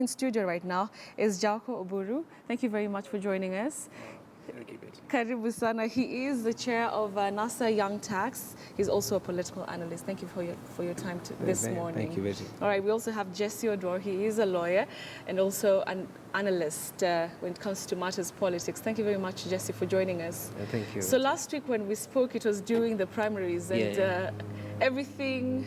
In studio right now is Jaoko Oburu. Thank you very much for joining us. Thank you, Betty. Karibu sana. He is the chair of NASA Young Turks. He's also a political analyst. Thank you for your time this morning. Thank you, Betty. All right, we also have Jessy Oduor. He is a lawyer and also an analyst when it comes to matters politics. Thank you very much, Jessy, for joining us. Thank you. So last week when we spoke, it was during the primaries and everything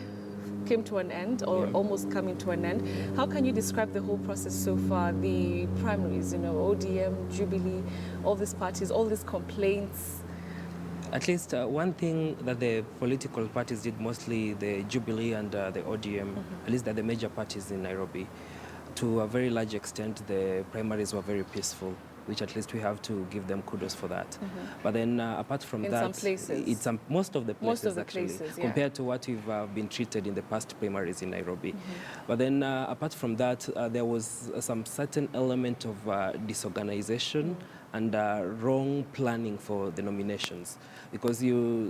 came to an end or almost coming to an end. How can you describe the whole process so far? The primaries, ODM, Jubilee, all these parties, all these complaints. At least one thing that the political parties did, mostly the Jubilee and the ODM, at least they're the major parties in Nairobi, to a very large extent, the primaries were very peaceful, which at least we have to give them kudos for that. But then apart from that, some places. it's most of the places Places, compared to what we've been treated in the past primaries in Nairobi. But then apart from that, there was some certain element of disorganization and wrong planning for the nominations, because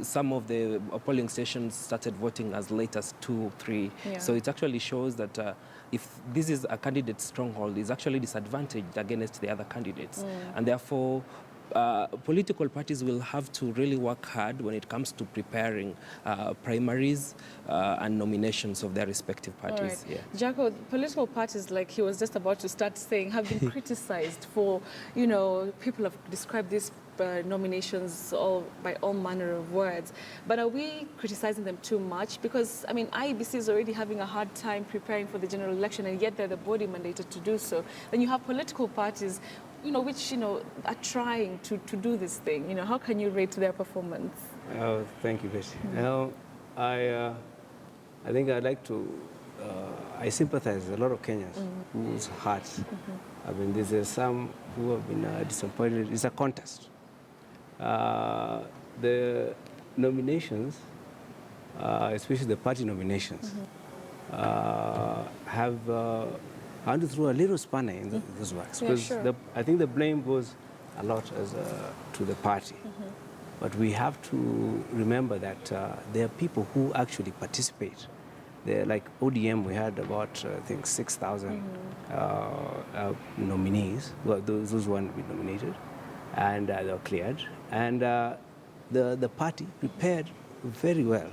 some of the polling stations started voting as late as 2 or 3. So it actually shows that if this is a candidate stronghold, is actually disadvantaged against the other candidates. And therefore, political parties will have to really work hard when it comes to preparing primaries and nominations of their respective parties. Right. Jaoko, political parties, like he was just about to start saying, have been criticized for, people have described these nominations by all manner of words. But are we criticizing them too much? Because, IEBC is already having a hard time preparing for the general election, and yet they're the body mandated to do so. Then you have political parties which, are trying to do this thing. How can you rate their performance? Thank you, Jessy. I think I'd like to, I sympathize with a lot of Kenyans whose hearts, there's some who have been disappointed. It's a contest. The nominations, especially the party nominations, have I want to throw a little spanner in those works, because I think the blame goes a lot to the party. But we have to remember that there are people who actually participate. They're like ODM, we had about, I think, 6,000 nominees. Well, those who want to be nominated, and they were cleared. And the party prepared very well.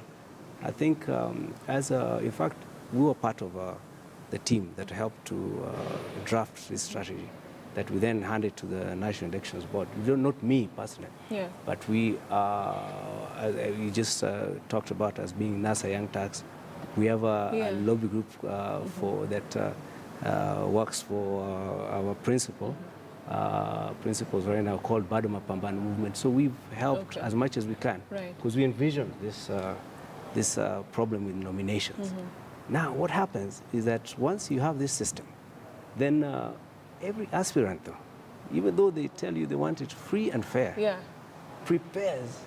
I think, in fact, we were part of the team that helped to draft this strategy that we then handed to the National Elections Board. Not me personally, but we just talked about as being NASA Young Turks. We have a lobby group for that works for our principles right now called Bado Mapambano Movement. So we've helped as much as we can, because we envision this problem with nominations. Now, what happens is that once you have this system, then every aspirant, though, even though they tell you they want it free and fair, prepares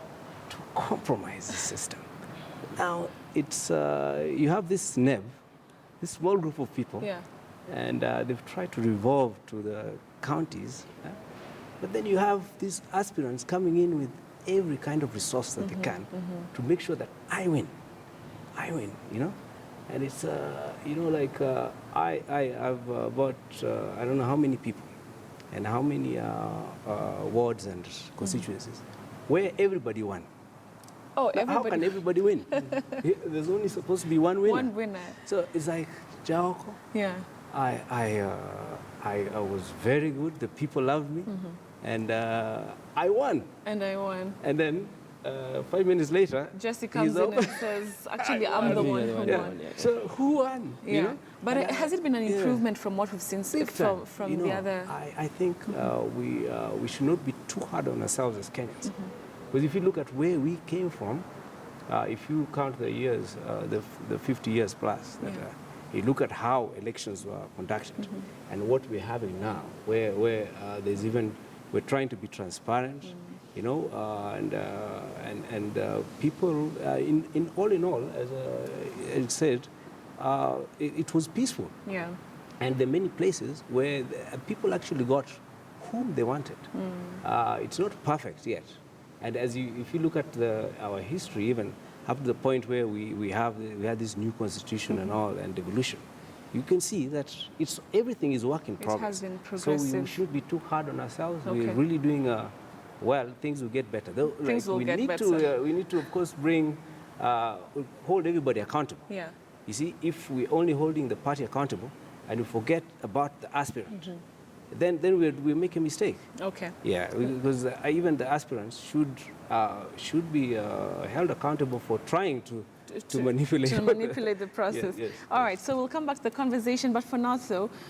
to compromise the system. Now, it's you have this NEB, this small group of people, and they've tried to revolve to the counties, but then you have these aspirants coming in with every kind of resource that they can to make sure that I win, And it's, I have about, I don't know how many people and how many wards and constituencies where everybody won. Oh, everybody. How can everybody win? There's only supposed to be one winner. One winner. So it's like, Jaoko, I was very good. The people loved me. And I won. And then 5 minutes later, Jessy comes in and says, actually, I'm the one who won. So who won? But has it been an improvement from what we've seen from the other? I think we should not be too hard on ourselves as Kenyans. Because if you look at where we came from, if you count the years, the 50 years plus, you look at how elections were conducted and what we're having now, where we're trying to be transparent, and people, in all, as it said, it was peaceful. And there are many places where people actually got whom they wanted. It's not perfect yet. And if you look at our history, even up to the point where we had this new constitution and all, and devolution, you can see that everything is work in progress. It has been So progressive. we should be too hard on ourselves. Okay. We're really doing well. Things will get better. Though, Things will we get need better. we need to, of course, hold everybody accountable. Yeah. You see, if we're only holding the party accountable and we forget about the aspirant, then we make a mistake. Okay. Yeah, because even the aspirants should be held accountable for trying to manipulate to manipulate the process. Yes, All right, so we'll come back to the conversation, but for now, though,